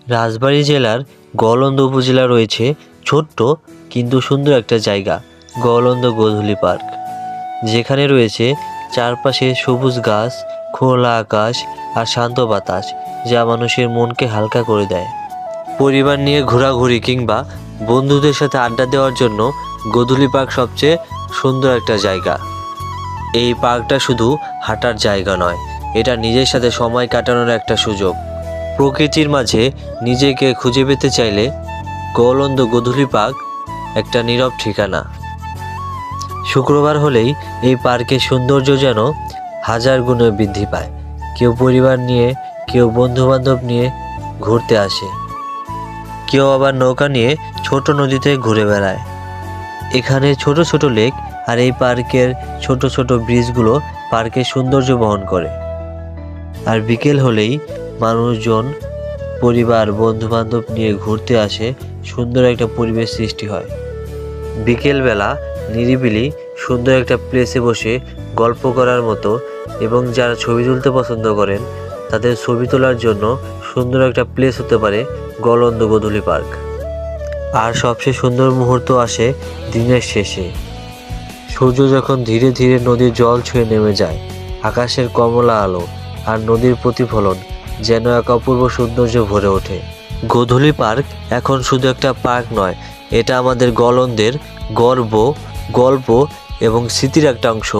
রাজবাড়ী জেলার গলন্দ উপজেলা রয়েছে ছোট্ট কিন্তু সুন্দর একটা জায়গা, গলন্দ গোধূলি পার্ক, যেখানে রয়েছে চারপাশে সবুজ গাছ, খোলা আকাশ আর শান্ত বাতাস, যা মানুষের মনকে হালকা করে দেয়। পরিবার নিয়ে ঘোরাঘুরি কিংবা বন্ধুদের সাথে আড্ডা দেওয়ার জন্য গোধূলি পার্ক সবচেয়ে সুন্দর একটা জায়গা। এই পার্কটা শুধু হাঁটার জায়গা নয়, এটা নিজের সাথে সময় কাটানোর একটা সুযোগ। প্রকৃতির মাঝে নিজেকে খুঁজে পেতে চাইলে গলন্দ গোধূলি পার্ক একটা নীরব ঠিকানা। শুক্রবার হলেই এই পার্কের সৌন্দর্য যেন হাজার গুণে বৃদ্ধি পায়। কেউ পরিবার নিয়ে, কেউ বন্ধুবান্ধব নিয়ে ঘুরতে আসে, কেউ আবার নৌকা নিয়ে ছোট নদীতে ঘুরে বেড়ায়। এখানে ছোট ছোট লেক আর এই পার্কের ছোট ছোট ব্রিজগুলো পার্কের সৌন্দর্য বহন করে। আর বিকেল হলেই মানুষজন পরিবার বন্ধুবান্ধব নিয়ে ঘুরতে আসে, সুন্দর একটা পরিবেশ সৃষ্টি হয়। বিকেলবেলা নিরিবিলি সুন্দর একটা প্লেসে বসে গল্প করার মতো, এবং যারা ছবি তুলতে পছন্দ করেন তাদের ছবি তোলার জন্য সুন্দর একটা প্লেস হতে পারে গলন্দ গোধূলি পার্ক। আর সবচেয়ে সুন্দর মুহূর্ত আসে দিনের শেষে, সূর্য যখন ধীরে ধীরে নদীর জল ছুঁয়ে নেমে যায়, আকাশের কমলা আলো আর নদীর প্রতিফলন যেন এক অপূর্ব সৌন্দর্য ভরে ওঠে। গোধূলি পার্ক এখন শুধু একটা পার্ক নয়, এটা আমাদের গলন্দের গর্ব, গল্প এবং স্মৃতির একটা অংশ।